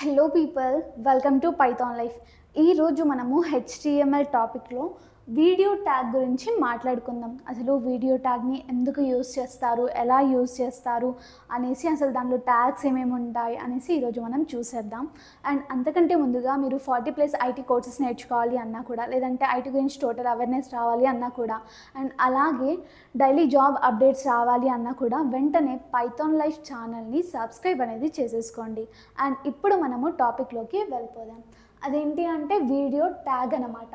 Hello people, welcome to Python life. ఈరోజు మనము HTML టాపిక్లో వీడియో ట్యాగ్ గురించి మాట్లాడుకుందాం. అసలు వీడియో ట్యాగ్ని ఎందుకు యూస్ చేస్తారు, ఎలా యూస్ చేస్తారు అనేసి, అసలు దాంట్లో ట్యాగ్స్ ఏమేమి ఉంటాయి అనేసి ఈరోజు మనం చూసేద్దాం. అండ్ అంతకంటే ముందుగా మీరు 40+ ఐటీ కోర్సెస్ నేర్చుకోవాలి అన్నా కూడా, లేదంటే ఐటీ గురించి టోటల్ అవేర్నెస్ రావాలి అన్నా కూడా, అండ్ అలాగే డైలీ జాబ్ అప్డేట్స్ రావాలి అన్నా కూడా వెంటనే పైథాన్ లైఫ్ ఛానల్ని సబ్స్క్రైబ్ అనేది చేసేసుకోండి. అండ్ ఇప్పుడు మనము టాపిక్లోకి వెళ్ళిపోదాం. అదేంటి అంటే వీడియో ట్యాగ్ అన్నమాట.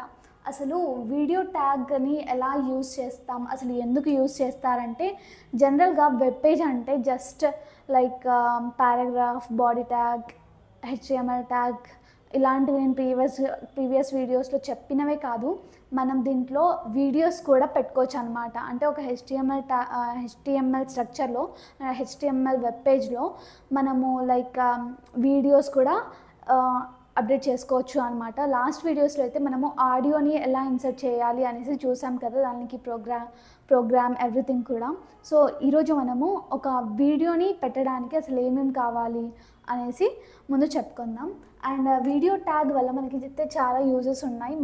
అసలు వీడియో ట్యాగ్ని ఎలా యూస్ చేస్తాం, అసలు ఎందుకు యూస్ చేస్తారంటే, జనరల్గా వెబ్ పేజ్ అంటే just like paragraph, body tag, HTML tag ఇలాంటివి నేను ప్రీవియస్ వీడియోస్లో చెప్పినవే కాదు, మనం దీంట్లో వీడియోస్ కూడా పెట్టుకోవచ్చు అనమాట. అంటే ఒక హెచ్టిఎంఎల్ స్ట్రక్చర్లో, హెచ్టిఎంఎల్ వెబ్ పేజ్లో మనము లైక్ వీడియోస్ కూడా అప్డేట్ చేసుకోవచ్చు అనమాట. లాస్ట్ వీడియోస్లో అయితే మనము ఆడియోని ఎలా ఇన్సర్ట్ చేయాలి అనేసి చూసాం కదా, దానికి ప్రోగ్రామ్ ఎవ్రీథింగ్ కూడా. సో ఈరోజు మనము ఒక వీడియోని పెట్టడానికి అసలు ఏమేమి కావాలి అనేసి ముందు చెప్పుకుందాం. అండ్ వీడియో ట్యాగ్ వల్ల మనకి అయితే చాలా యూజెస్ ఉన్నాయి.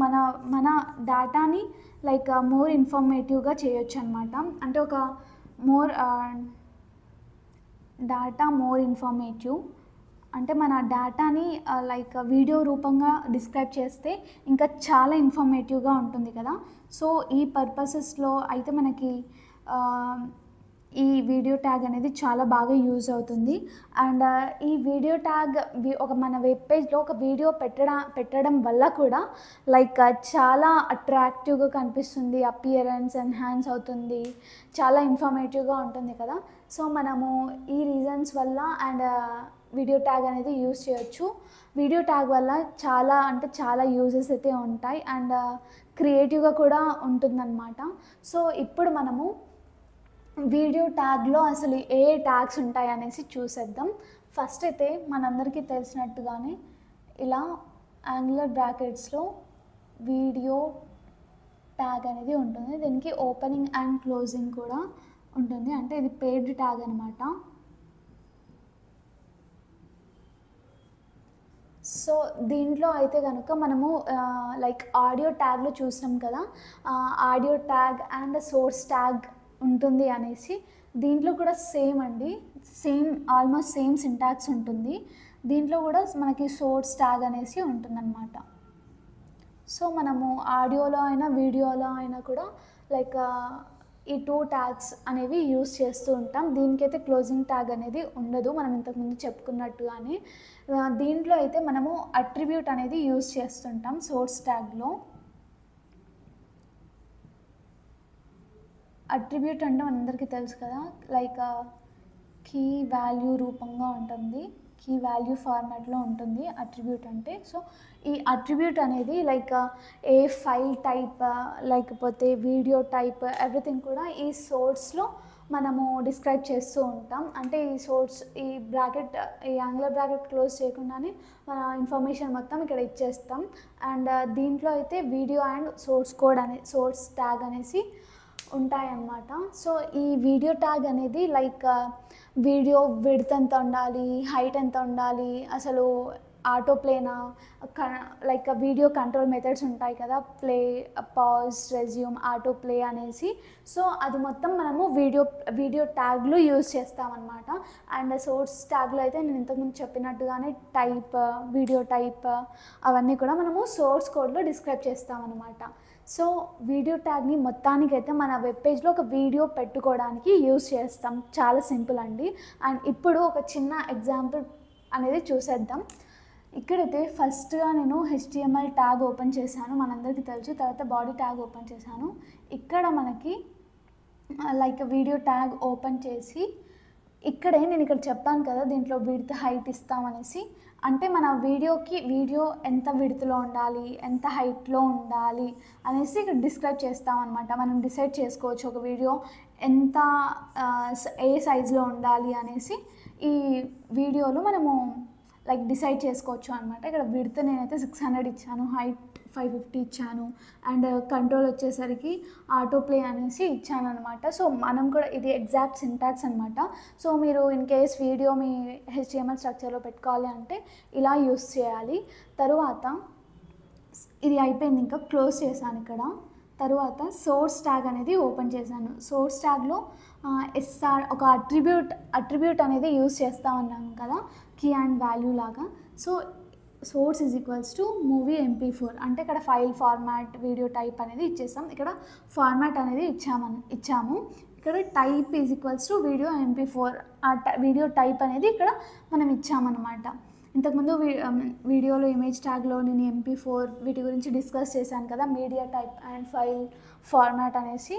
మన డేటాని లైక్ మోర్ ఇన్ఫర్మేటివ్గా చేయొచ్చు అనమాట. అంటే ఒక మోర్ ఇన్ఫర్మేటివ్ అంటే మన డేటాని లైక్ వీడియో రూపంగా డిస్క్రైబ్ చేస్తే ఇంకా చాలా ఇన్ఫర్మేటివ్గా ఉంటుంది కదా. సో ఈ పర్పసెస్లో అయితే మనకి ఈ వీడియో ట్యాగ్ అనేది చాలా బాగా యూజ్ అవుతుంది. అండ్ ఈ వీడియో ట్యాగ్ మన వెబ్ పేజ్లో ఒక వీడియో పెట్టడం వల్ల కూడా లైక్ చాలా అట్రాక్టివ్గా కనిపిస్తుంది, అపియరెన్స్ ఎన్హాన్స్ అవుతుంది, చాలా ఇన్ఫర్మేటివ్గా ఉంటుంది కదా. సో మనము ఈ రీజన్స్ వల్ల అండ్ వీడియో ట్యాగ్ అనేది యూజ్ చేయొచ్చు. వీడియో ట్యాగ్ వల్ల చాలా యూజెస్ అయితే ఉంటాయి అండ్ క్రియేటివ్గా కూడా ఉంటుందన్నమాట. సో ఇప్పుడు మనము వీడియో ట్యాగ్లో అసలు ఏ ట్యాగ్స్ ఉంటాయి అనేసి చూసేద్దాం. ఫస్ట్ అయితే మనందరికీ తెలిసినట్టుగానే ఇలా యాంగులర్ బ్రాకెట్స్లో వీడియో ట్యాగ్ అనేది ఉంటుంది. దీనికి ఓపెనింగ్ అండ్ క్లోజింగ్ కూడా ఉంటుంది, అంటే ఇది పేడ్ ట్యాగ్ అనమాట. సో దీంట్లో అయితే కనుక మనము లైక్ ఆడియో ట్యాగ్లో చూసాం కదా, audio tag and source tag ఉంటుంది అనేసి. దీంట్లో కూడా ఆల్మోస్ట్ సేమ్ సింటాక్స్ ఉంటుంది. దీంట్లో కూడా మనకి సోర్స్ ట్యాగ్ అనేసి ఉంటుందన్నమాట. సో మనము ఆడియోలో అయినా వీడియోలో అయినా కూడా లైక్ ఈ 2 ట్యాగ్స్ అనేవి యూస్ చేస్తూ ఉంటాం. దీనికైతే క్లోజింగ్ ట్యాగ్ అనేది ఉండదు, మనం ఇంతకుముందు చెప్పుకున్నట్టుగానే. దీంట్లో అయితే మనము అట్రిబ్యూట్ అనేది యూస్ చేస్తుంటాం సోర్స్ ట్యాగ్లో. అట్రిబ్యూట్ అంటే మనందరికీ తెలుసు కదా, లైక్ కీ వాల్యూ రూపంగా ఉంటుంది, కీ వాల్యూ ఫార్మాట్లో ఉంటుంది అట్రిబ్యూట్ అంటే. సో ఈ అట్రిబ్యూట్ అనేది లైక్ ఏ ఫైల్ టైప్ లేకపోతే వీడియో టైప్ ఎవ్రీథింగ్ కూడా ఈ సోర్స్లో మనము డిస్క్రైబ్ చేస్తూ ఉంటాం. అంటే ఈ యాంగులర్ బ్రాకెట్ క్లోజ్ చేయకుండానే మన ఇన్ఫర్మేషన్ మొత్తం ఇక్కడ ఇచ్చేస్తాం. అండ్ దీంట్లో అయితే వీడియో అండ్ సోర్స్ ట్యాగ్ అనేసి ఉంటాయన్నమాట. సో ఈ వీడియో ట్యాగ్ అనేది లైక్ వీడియో విడ్త్ ఎంత ఉండాలి, హైట్ ఎంత ఉండాలి, అసలు ఆటో ప్లేనా, లైక్ వీడియో కంట్రోల్ మెథడ్స్ ఉంటాయి కదా, play, pause, resume, auto play అనేసి. సో అది మొత్తం మనము వీడియో ట్యాగ్లో యూజ్ చేస్తామన్నమాట. అండ్ సోర్స్ ట్యాగ్లో అయితే నేను ఇంతకుముందు చెప్పినట్టుగానే వీడియో టైప్ అవన్నీ కూడా మనము సోర్స్ కోడ్లో డిస్క్రైబ్ చేస్తామన్నమాట. సో వీడియో ట్యాగ్ని మొత్తానికైతే మన వెబ్ పేజ్లో ఒక వీడియో పెట్టుకోవడానికి యూజ్ చేస్తాం. చాలా సింపుల్ అండి. అండ్ ఇప్పుడు ఒక చిన్న ఎగ్జాంపుల్ అనేది చూసేద్దాం. ఇక్కడైతే ఫస్ట్గా నేను హెచ్టిఎంఎల్ ట్యాగ్ ఓపెన్ చేశాను, మనందరికీ తెలుసు. తర్వాత బాడీ ట్యాగ్ ఓపెన్ చేశాను. ఇక్కడ మనకి లైక్ వీడియో ట్యాగ్ ఓపెన్ చేసి నేను ఇక్కడ చెప్పాను కదా, దీంట్లో విడ్త్ హైట్ ఇస్తామనేసి. అంటే మన వీడియో ఎంత విడ్త్లో ఉండాలి, ఎంత హైట్లో ఉండాలి అనేసి ఇక్కడ డిస్క్రైబ్ చేస్తామన్నమాట. మనం డిసైడ్ చేసుకోవచ్చు ఒక వీడియో ఎంత ఏ సైజులో ఉండాలి అనేసి. ఈ వీడియోలో మనము లైక్ డిసైడ్ చేసుకోవచ్చు అనమాట. ఇక్కడ విడ్త్ నేనైతే 600 ఇచ్చాను, హైట్ 550 ఇచ్చాను, అండ్ కంట్రోల్ వచ్చేసరికి ఆటో ప్లే అనేసి ఇచ్చాను అనమాట. సో మనం కూడా ఇది ఎగ్జాక్ట్ సింటాక్స్ అనమాట. సో మీరు in case video me HTML స్ట్రక్చర్లో పెట్టుకోవాలి అంటే ఇలా యూస్ చేయాలి. తరువాత ఇది అయిపోయింది, ఇంకా క్లోజ్ చేశాను ఇక్కడ. తరువాత సోర్స్ ట్యాగ్ అనేది ఓపెన్ చేశాను. సోర్స్ ట్యాగ్లో SR ఒక అట్రిబ్యూట్ అనేది యూస్ చేస్తూ ఉన్నాను కదా, కీ అండ్ వాల్యూ లాగా. So source is equals to movie MP4 అంటే ఇక్కడ ఫైల్ ఫార్మాట్ వీడియో టైప్ అనేది ఇచ్చేస్తాం. ఇక్కడ ఫార్మాట్ అనేది ఇచ్చాము. ఇక్కడ type is equals to video MP4, ఆ వీడియో టైప్ అనేది ఇక్కడ మనం ఇచ్చామన్నమాట. ఇంతకుముందు వీడియోలో ఇమేజ్ ట్యాగ్లో నేను MP4 వీటి గురించి డిస్కస్ చేశాను కదా, media type and file format అనేసి,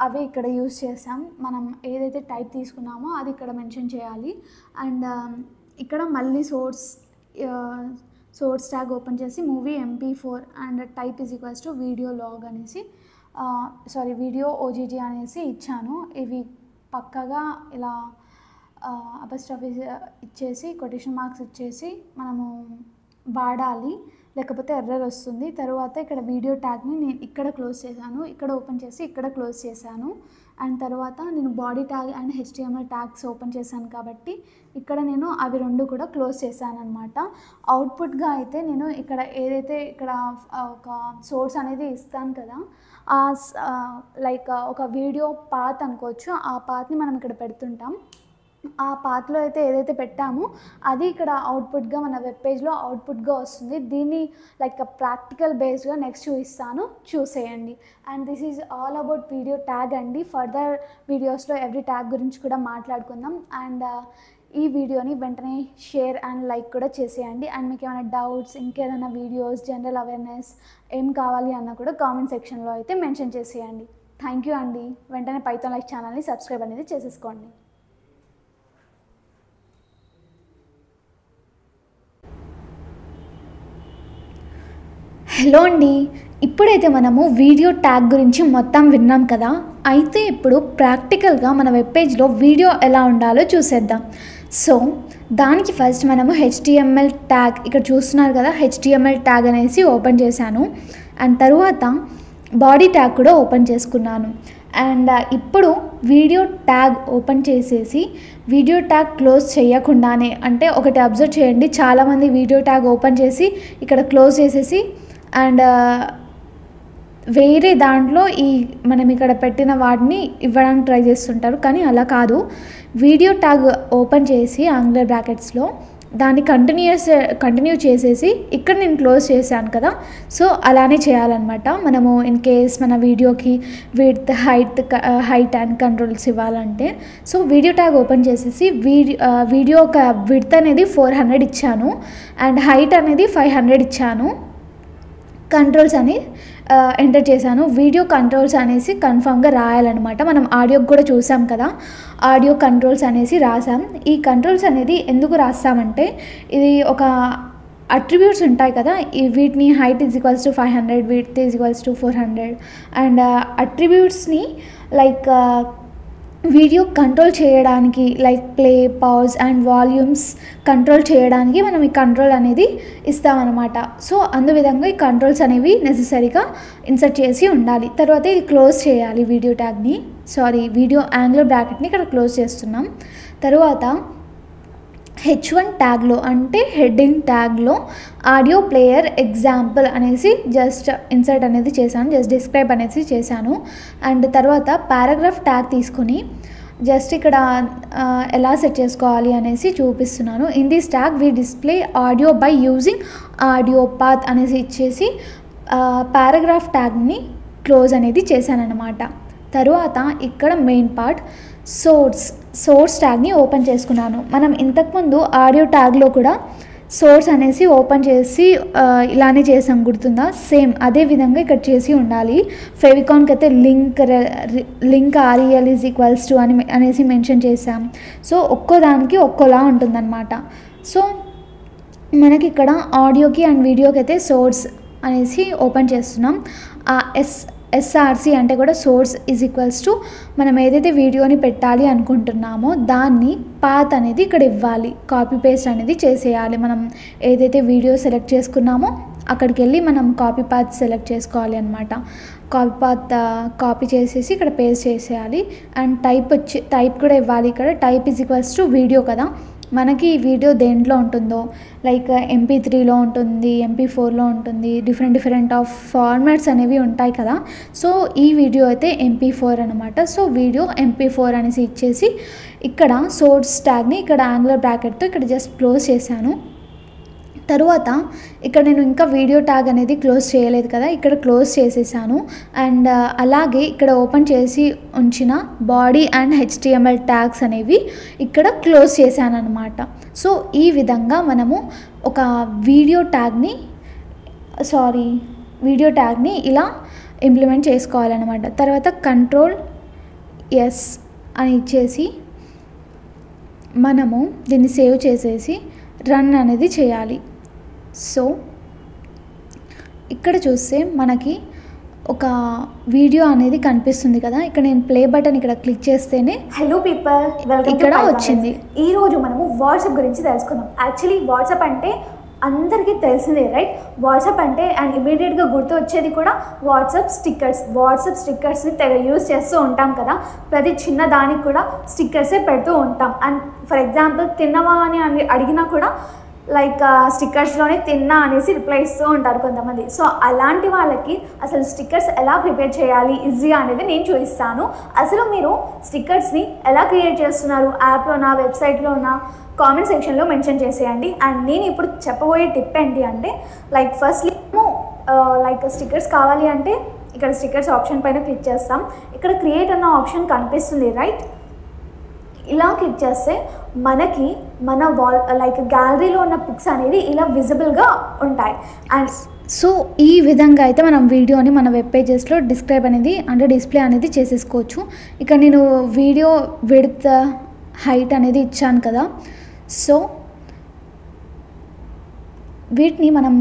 అవి ఇక్కడ యూస్ చేసాం. మనం ఏదైతే టైప్ తీసుకున్నామో అది ఇక్కడ మెన్షన్ చేయాలి. అండ్ ఇక్కడ మళ్ళీ సోర్స్ ట్యాగ్ ఓపెన్ చేసి movie MP4 and type is equals to video లాగ్ అనేసి వీడియో OGG అనేసి ఇచ్చాను. ఇవి పక్కగా ఇలా అపస్ట్రఫీ ఇచ్చేసి కొటేషన్ మార్క్స్ ఇచ్చేసి మనము వాడాలి, లేకపోతే ఎర్రర్ వస్తుంది. తర్వాత ఇక్కడ వీడియో ట్యాగ్ని నేను ఇక్కడ క్లోజ్ చేశాను, ఇక్కడ ఓపెన్ చేసి ఇక్కడ క్లోజ్ చేశాను. అండ్ తర్వాత నేను body tag and HTML tags open చేశాను కాబట్టి ఇక్కడ నేను అవి రెండు కూడా క్లోజ్ చేశాను అనమాట. అవుట్పుట్గా అయితే నేను ఇక్కడ ఏదైతే ఇక్కడ ఒక సోర్స్ అనేది ఇస్తాను కదా, లైక్ ఒక వీడియో పాత్ అనుకోవచ్చు, ఆ పాత్ని మనం ఇక్కడ పెడుతుంటాం. ఆ పాత్లో అయితే ఏదైతే పెట్టామో అది ఇక్కడ అవుట్పుట్గా మన వెబ్ పేజ్లో అవుట్పుట్గా వస్తుంది. దీన్ని లైక్ ప్రాక్టికల్ బేస్డ్గా నెక్స్ట్ చూపిస్తాను, చూసేయండి. And this is all about video tag అండి. ఫర్దర్ వీడియోస్లో ఎవ్రీ ట్యాగ్ గురించి కూడా మాట్లాడుకుందాం. అండ్ ఈ వీడియోని వెంటనే షేర్ అండ్ లైక్ కూడా చేసేయండి. అండ్ మీకు ఏమైనా డౌట్స్, ఇంకేదైనా వీడియోస్, జనరల్ అవేర్నెస్ ఏం కావాలి అన్న కూడా కామెంట్ సెక్షన్లో అయితే మెన్షన్ చేసేయండి. థ్యాంక్ యూ అండి. వెంటనే పైథాన్ లైక్ ఛానల్ని సబ్స్క్రైబ్ అనేది చేసేసుకోండి. హలో అండి, ఇప్పుడైతే మనము వీడియో ట్యాగ్ గురించి మొత్తం విన్నాం కదా. అయితే ఇప్పుడు ప్రాక్టికల్గా మన వెబ్ పేజ్లో వీడియో ఎలా ఉండాలో చూసేద్దాం. సో దానికి ఫస్ట్ మనము HTML ట్యాగ్ ఇక్కడ చూస్తున్నారు కదా, HTML ట్యాగ్ అనేసి ఓపెన్ చేశాను. అండ్ తరువాత బాడీ ట్యాగ్ కూడా ఓపెన్ చేసుకున్నాను. అండ్ ఇప్పుడు వీడియో ట్యాగ్ ఓపెన్ చేసేసి వీడియో ట్యాగ్ క్లోజ్ చేయకుండానే, అంటే ఒకటి అబ్జర్వ్ చేయండి, చాలామంది వీడియో ట్యాగ్ ఓపెన్ చేసి ఇక్కడ క్లోజ్ చేసేసి అండ్ వేరే దాంట్లో మనం ఇక్కడ పెట్టిన వాటిని ఇవ్వడానికి ట్రై చేస్తుంటారు. కానీ అలా కాదు, వీడియో ట్యాగ్ ఓపెన్ చేసి ఆంగ్లర్ బ్రాకెట్స్లో దాన్ని కంటిన్యూ చేసేసి ఇక్కడ నేను క్లోజ్ చేశాను కదా, సో అలానే చేయాలన్నమాట. మనము ఇన్ కేస్ మన వీడియోకి విడ్త్, హైట్ అండ్ కంట్రోల్స్ ఇవ్వాలంటే, సో వీడియో ట్యాగ్ ఓపెన్ చేసేసి వీడియో ఒక విడ్త్ అనేది 400 ఇచ్చాను అండ్ హైట్ అనేది 500 ఇచ్చాను. కంట్రోల్స్ అని ఎంటర్ చేశాను. వీడియో కంట్రోల్స్ అనేసి కన్ఫామ్గా రాయాలన్నమాట. మనం ఆడియోకి కూడా చూసాం కదా, ఆడియో కంట్రోల్స్ అనేసి రాసాం. ఈ కంట్రోల్స్ అనేది ఎందుకు రాస్తామంటే, ఇది ఒక అట్రిబ్యూట్స్ ఉంటాయి కదా, వీటిని height is equals to 500, width is equals to 400 and అట్రిబ్యూట్స్ని లైక్ వీడియో కంట్రోల్ చేయడానికి, like play, pause and volumes control చేయడానికి మనం ఈ కంట్రోల్ అనేది ఇస్తామన్నమాట. సో అందువిధంగా ఈ కంట్రోల్స్ అనేవి నెసెసరీగా ఇన్సర్ట్ చేసి ఉండాలి. తర్వాత ఇది క్లోజ్ చేయాలి, వీడియో యాంగులర్ బ్రాకెట్ని ఇక్కడ క్లోజ్ చేస్తున్నాం. తర్వాత H1 ట్యాగ్లో అంటే హెడ్డింగ్ ట్యాగ్లో ఆడియో ప్లేయర్ ఎగ్జాంపుల్ అనేసి జస్ట్ ఇన్సర్ట్ అనేది చేశాను, జస్ట్ డిస్క్రైబ్ అనేసి చేశాను. అండ్ తర్వాత పారాగ్రాఫ్ ట్యాగ్ తీసుకొని జస్ట్ ఇక్కడ ఎలా సెట్ చేసుకోవాలి అనేసి చూపిస్తున్నాను. In this tag we display audio by using audio path అనేసి ఇచ్చేసి పారాగ్రాఫ్ ట్యాగ్ని క్లోజ్ అనేది చేశానన్నమాట. తర్వాత ఇక్కడ మెయిన్ పార్ట్ సోర్స్ ట్యాగ్ని ఓపెన్ చేసుకున్నాను. మనం ఇంతకుముందు ఆడియో ట్యాగ్లో కూడా సోర్స్ అనేసి ఓపెన్ చేసి ఇలానే చేసాం, గుర్తుందా? సేమ్ అదే విధంగా ఇక్కడ చేసి ఉండాలి. ఫెవికాన్కి అయితే link REL is equals to అనేసి మెన్షన్ చేసాం. సో ఒక్కోదానికి ఒక్కోలా ఉంటుందన్నమాట. సో మనకి ఇక్కడ ఆడియోకి అండ్ వీడియోకి అయితే సోర్స్ అనేసి ఓపెన్ చేస్తున్నాం. ఎస్ఆర్సి అంటే కూడా సోర్స్ ఈజ్ ఈక్వల్స్ టు మనం ఏదైతే వీడియోని పెట్టాలి అనుకుంటున్నామో దాన్ని పాత్ అనేది ఇక్కడ ఇవ్వాలి. కాపీ పేస్ట్ అనేది చేసేయాలి. మనం ఏదైతే వీడియో సెలెక్ట్ చేసుకున్నామో అక్కడికి వెళ్ళి మనం కాపీ పాత్ సెలెక్ట్ చేసుకోవాలి అనమాట. కాపీ పాత్ కాపీ చేసేసి ఇక్కడ పేస్ట్ చేసేయాలి. అండ్ టైప్ కూడా ఇవ్వాలి. ఇక్కడ type is equals to video కదా, మనకి ఈ వీడియో దేంట్లో ఉంటుందో లైక్ MP3లో ఉంటుంది, MP4లో ఉంటుంది, డిఫరెంట్ ఆఫ్ ఫార్మాట్స్ అనేవి ఉంటాయి కదా. సో ఈ వీడియో అయితే MP4 అనమాట. సో వీడియో MP4 అనేసి ఇచ్చేసి ఇక్కడ సోర్స్ ట్యాగ్ని ఇక్కడ యాంగులర్ బ్రాకెట్తో ఇక్కడ జస్ట్ క్లోజ్ చేశాను. తరువాత ఇక్కడ నేను ఇంకా వీడియో ట్యాగ్ అనేది క్లోజ్ చేయలేదు కదా, ఇక్కడ క్లోజ్ చేసేసాను. అండ్ అలాగే ఇక్కడ ఓపెన్ చేసి ఉంచిన బాడీ అండ్ HTML ట్యాగ్స్ అనేవి ఇక్కడ క్లోజ్ చేశాను అనమాట. సో ఈ విధంగా మనము ఒక వీడియో ట్యాగ్ని ఇలా ఇంప్లిమెంట్ చేసుకోవాలన్నమాట. తర్వాత Ctrl+S అని ఇచ్చేసి మనము దీన్ని సేవ్ చేసేసి రన్ అనేది చేయాలి. సో ఇక్కడ చూస్తే మనకి ఒక వీడియో అనేది కనిపిస్తుంది కదా, ఇక్కడ నేను ప్లే బటన్ ఇక్కడ క్లిక్ చేస్తేనే హలో పీపుల్, వెల్కమ్ ఇక్కడ వచ్చింది. ఈరోజు మనము వాట్సాప్ గురించి తెలుసుకుందాం. యాక్చువల్లీ వాట్సాప్ అంటే అందరికీ తెలిసిందే రైట్. వాట్సాప్ అంటే అండ్ ఇమీడియట్గా గుర్తు వచ్చేది కూడా వాట్సాప్ స్టిక్కర్స్ని తెగ యూజ్ చేస్తూ ఉంటాం కదా. ప్రతి చిన్న దానికి కూడా స్టిక్కర్సే పెడుతూ ఉంటాం. అండ్ ఫర్ ఎగ్జాంపుల్ తిన్నవా అని అడిగినా కూడా లైక్ స్టిక్కర్స్లోనే తిన్నా అనేసి రిప్లై ఇస్తూ ఉంటారు కొంతమంది. సో అలాంటి వాళ్ళకి అసలు స్టిక్కర్స్ ఎలా ప్రిపేర్ చేయాలి ఈజీగా అనేది నేను చూపిస్తాను. అసలు మీరు స్టిక్కర్స్ని ఎలా క్రియేట్ చేస్తున్నారు, యాప్లోనా వెబ్సైట్లోనా, కామెంట్ సెక్షన్లో మెన్షన్ చేసేయండి. అండ్ నేను ఇప్పుడు చెప్పబోయే టిప్ ఏంటి అంటే లైక్ ఫస్ట్లీ లైక్ స్టిక్కర్స్ కావాలి అంటే ఇక్కడ స్టిక్కర్స్ ఆప్షన్ పైన క్లిక్ చేస్తాం. ఇక్కడ క్రియేట్ అన్న ఆప్షన్ కనిపిస్తుంది రైట్. ఇలా క్లిక్ చేస్తే మనకి మన వాల్ లైక్ గ్యాలరీలో ఉన్న పిక్స్ అనేది ఇలా విజిబుల్గా ఉంటాయి. అండ్ సో ఈ విధంగా అయితే మనం వీడియోని మన వెబ్ పేజెస్లో డిస్క్రైబ్ అనేది అంటే డిస్ప్లే అనేది చేసేసుకోవచ్చు. ఇక్కడ నేను వీడియో విడ్త్ హైట్ అనేది ఇచ్చాను కదా. సో వీటిని మనం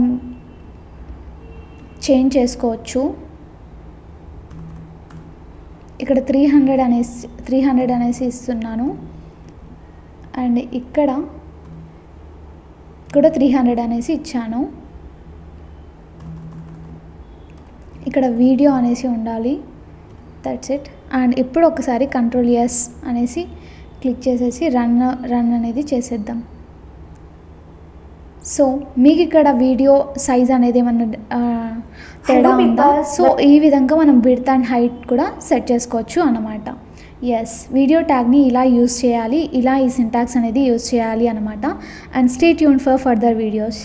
చేంజ్ చేసుకోవచ్చు. ఇక్కడ 300 అనేసి ఇస్తున్నాను. అండ్ ఇక్కడ కూడా 300 అనేసి ఇచ్చాను. ఇక్కడ వీడియో అనేసి ఉండాలి. That's it. అండ్ ఇప్పుడు ఒకసారి Ctrl+S అనేసి క్లిక్ చేసేసి రన్ అనేది చేసేద్దాం. సో మీకు ఇక్కడ వీడియో సైజ్ అనేది ఏమన్నా తేడా ఉందా? సో ఈ విధంగా మనం విడ్త్ అండ్ హైట్ కూడా సెట్ చేసుకోవచ్చు అన్నమాట. ఎస్, వీడియో ట్యాగ్ని ఇలా యూజ్ చేయాలి, ఇలా ఈ సింటాక్స్ అనేది యూజ్ చేయాలి అన్నమాట. And stay tuned for further videos.